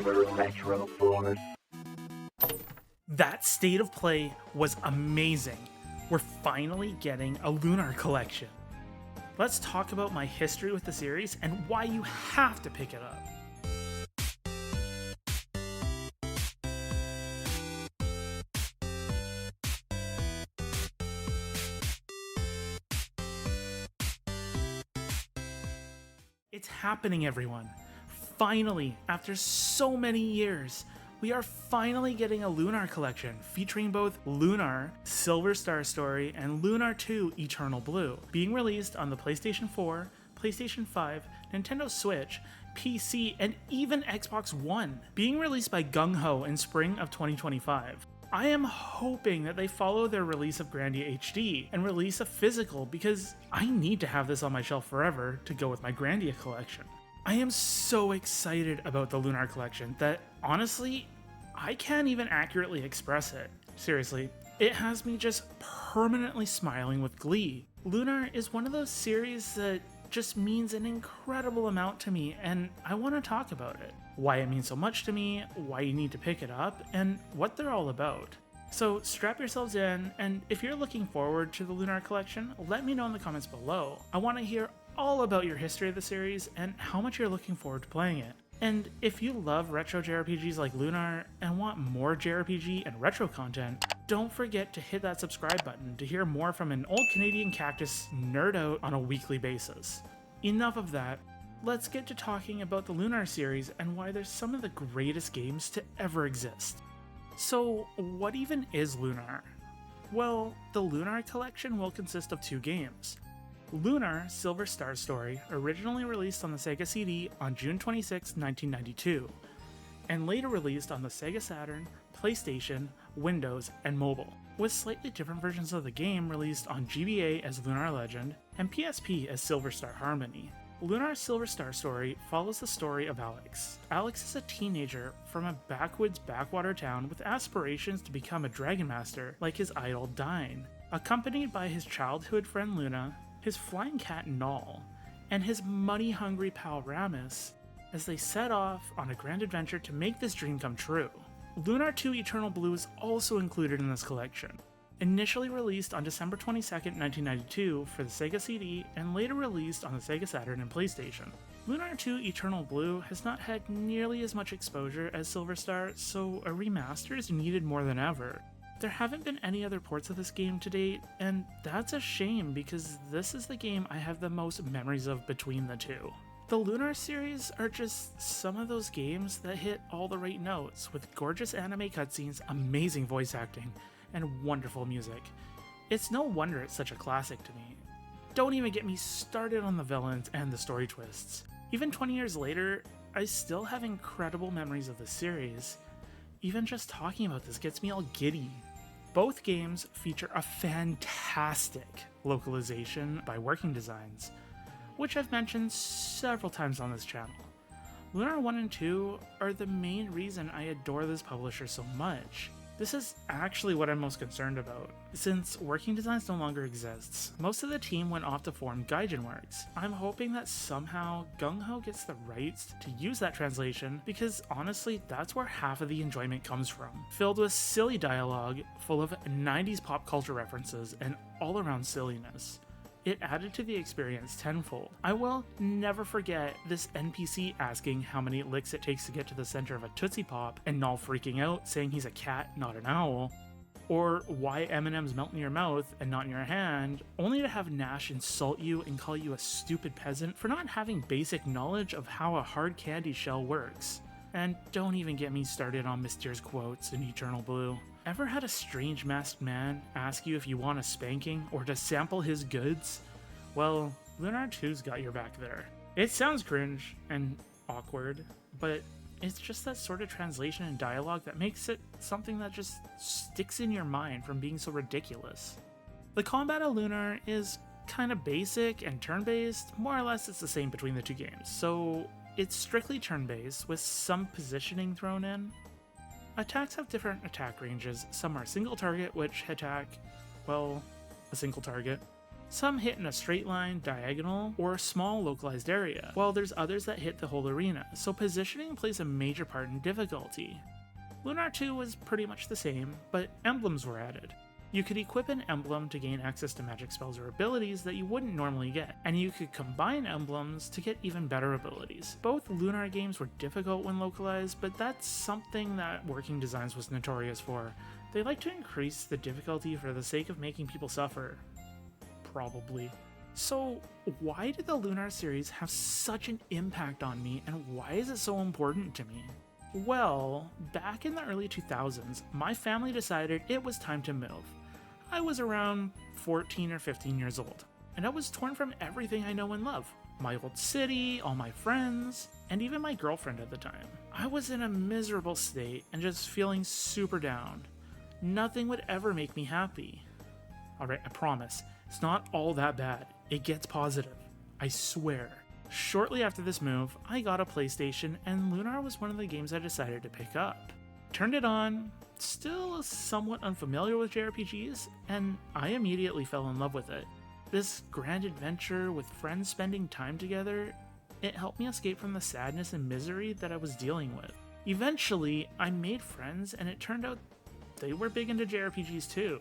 Super Retro Force. That state of play was amazing. We're finally getting a Lunar Collection. Let's talk about my history with the series and why you have to pick it up. It's happening, everyone. Finally, after so many years, we are finally getting a Lunar Collection featuring both Lunar, Silver Star Story, and Lunar 2 Eternal Blue, being released on the PlayStation 4, PlayStation 5, Nintendo Switch, PC, and even Xbox One, being released by Gung Ho in spring of 2025. I am hoping that they follow their release of Grandia HD and release a physical because I need to have this on my shelf forever to go with my Grandia collection. I am so excited about the Lunar Collection that, honestly, I can't even accurately express it. Seriously, it has me just permanently smiling with glee. Lunar is one of those series that just means an incredible amount to me, and I want to talk about it. Why it means so much to me, why you need to pick it up, and what they're all about. So strap yourselves in, and if you're looking forward to the Lunar Collection, let me know in the comments below. I want to hear all about your history of the series and how much you're looking forward to playing it. And if you love retro JRPGs like Lunar and want more JRPG and retro content, don't forget to hit that subscribe button to hear more from an old Canadian cactus nerd out on a weekly basis. Enough of that, let's get to talking about the Lunar series and why they're some of the greatest games to ever exist. So what even is Lunar? Well, the Lunar Collection will consist of 2 games. Lunar Silver Star Story, originally released on the Sega CD on June 26, 1992, and later released on the Sega Saturn, PlayStation, Windows, and mobile, with slightly different versions of the game released on GBA as Lunar Legend and PSP as Silver Star Harmony. Lunar Silver Star Story follows the story of Alex. Alex is a teenager from a backwoods backwater town with aspirations to become a Dragon Master like his idol Dine, accompanied by his childhood friend Luna, his flying cat Null, and his money-hungry pal Ramus, as they set off on a grand adventure to make this dream come true. Lunar 2 Eternal Blue is also included in this collection. Initially released on December 22, 1992 for the Sega CD and later released on the Sega Saturn and PlayStation. Lunar 2 Eternal Blue has not had nearly as much exposure as Silver Star, so a remaster is needed more than ever. There haven't been any other ports of this game to date, and that's a shame because this is the game I have the most memories of between the two. The Lunar series are just some of those games that hit all the right notes, with gorgeous anime cutscenes, amazing voice acting, and wonderful music. It's no wonder it's such a classic to me. Don't even get me started on the villains and the story twists. Even 20 years later, I still have incredible memories of the series. Even just talking about this gets me all giddy. Both games feature a fantastic localization by Working Designs, which I've mentioned several times on this channel. Lunar 1 and 2 are the main reason I adore this publisher so much. This is actually what I'm most concerned about. Since Working Designs no longer exists, most of the team went off to form Gaijin Works. I'm hoping that somehow Gung Ho gets the rights to use that translation because honestly, that's where half of the enjoyment comes from. Filled with silly dialogue, full of 90s pop culture references, and all-around silliness. It added to the experience tenfold. I will never forget this NPC asking how many licks it takes to get to the center of a Tootsie Pop, and Null freaking out saying he's a cat, not an owl, or why M&Ms melt in your mouth and not in your hand, only to have Nash insult you and call you a stupid peasant for not having basic knowledge of how a hard candy shell works. And don't even get me started on Myster's quotes in Eternal Blue. Ever had a strange masked man ask you if you want a spanking or to sample his goods? Well, Lunar 2's got your back there. It sounds cringe and awkward, but it's just that sort of translation and dialogue that makes it something that just sticks in your mind from being so ridiculous. The combat of Lunar is kind of basic and turn-based. More or less it's the same between the two games, so it's strictly turn-based with some positioning thrown in. Attacks have different attack ranges. Some are single target, which attack, well, a single target. Some hit in a straight line, diagonal, or a small localized area, while there's others that hit the whole arena, so positioning plays a major part in difficulty. Lunar 2 was pretty much the same, but emblems were added. You could equip an emblem to gain access to magic spells or abilities that you wouldn't normally get, and you could combine emblems to get even better abilities. Both Lunar games were difficult when localized, but that's something that Working Designs was notorious for. They like to increase the difficulty for the sake of making people suffer. Probably. So, why did the Lunar series have such an impact on me, and why is it so important to me? Well, back in the early 2000s, my family decided it was time to move. I was around 14 or 15 years old, and I was torn from everything I know and love. My old city, all my friends, and even my girlfriend at the time. I was in a miserable state and just feeling super down. Nothing would ever make me happy. Alright, I promise, it's not all that bad. It gets positive. I swear. Shortly after this move, I got a PlayStation, and Lunar was one of the games I decided to pick up. Turned it on, still somewhat unfamiliar with JRPGs, and I immediately fell in love with it. This grand adventure with friends spending time together, it helped me escape from the sadness and misery that I was dealing with. Eventually, I made friends, and it turned out they were big into JRPGs too.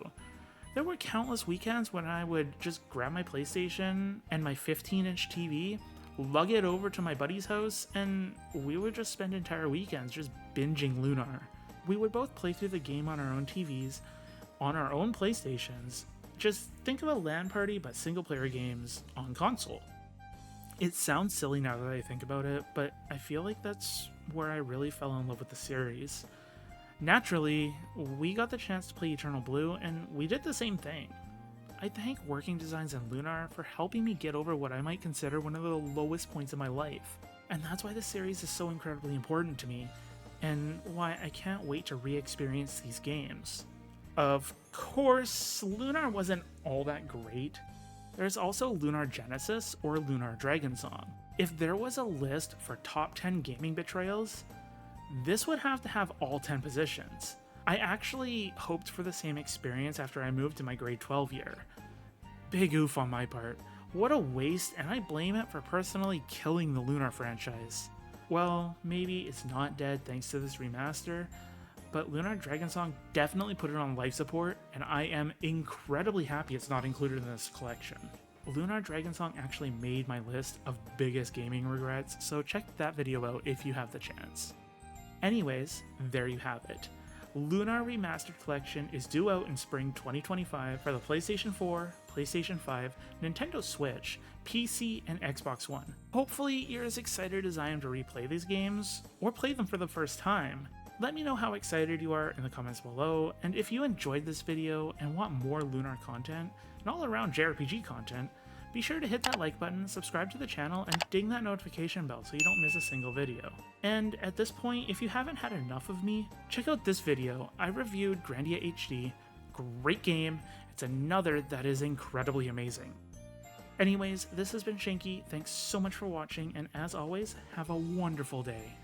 There were countless weekends when I would just grab my PlayStation and my 15-inch TV, lug it over to my buddy's house, and we would just spend entire weekends just binging Lunar. We would both play through the game on our own TVs, on our own PlayStations. Just think of a LAN party but single-player games on console. It sounds silly now that I think about it, but I feel like that's where I really fell in love with the series. Naturally, we got the chance to play Eternal Blue, and we did the same thing. I thank Working Designs and Lunar for helping me get over what I might consider one of the lowest points in my life. And that's why this series is so incredibly important to me, and why I can't wait to re-experience these games. Of course, Lunar wasn't all that great. There's also Lunar Genesis or Lunar Dragonsong. If there was a list for top 10 gaming betrayals, this would have to have all 10 positions. I actually hoped for the same experience after I moved to my grade 12 year. Big oof on my part. What a waste, and I blame it for personally killing the Lunar franchise. Well, maybe it's not dead thanks to this remaster, but Lunar Dragonsong definitely put it on life support, and I am incredibly happy it's not included in this collection. Lunar Dragonsong actually made my list of biggest gaming regrets, so check that video out if you have the chance. Anyways, there you have it. Lunar Remastered Collection is due out in spring 2025 for the PlayStation 4, PlayStation 5, Nintendo Switch, PC, and Xbox One. Hopefully you're as excited as I am to replay these games, or play them for the first time. Let me know how excited you are in the comments below, and if you enjoyed this video and want more Lunar content, and all around JRPG content, be sure to hit that like button, subscribe to the channel, and ding that notification bell so you don't miss a single video. And at this point, if you haven't had enough of me, check out this video. I reviewed Grandia HD. Great game. It's another that is incredibly amazing. Anyways, this has been Shinky. Thanks so much for watching, and as always, have a wonderful day.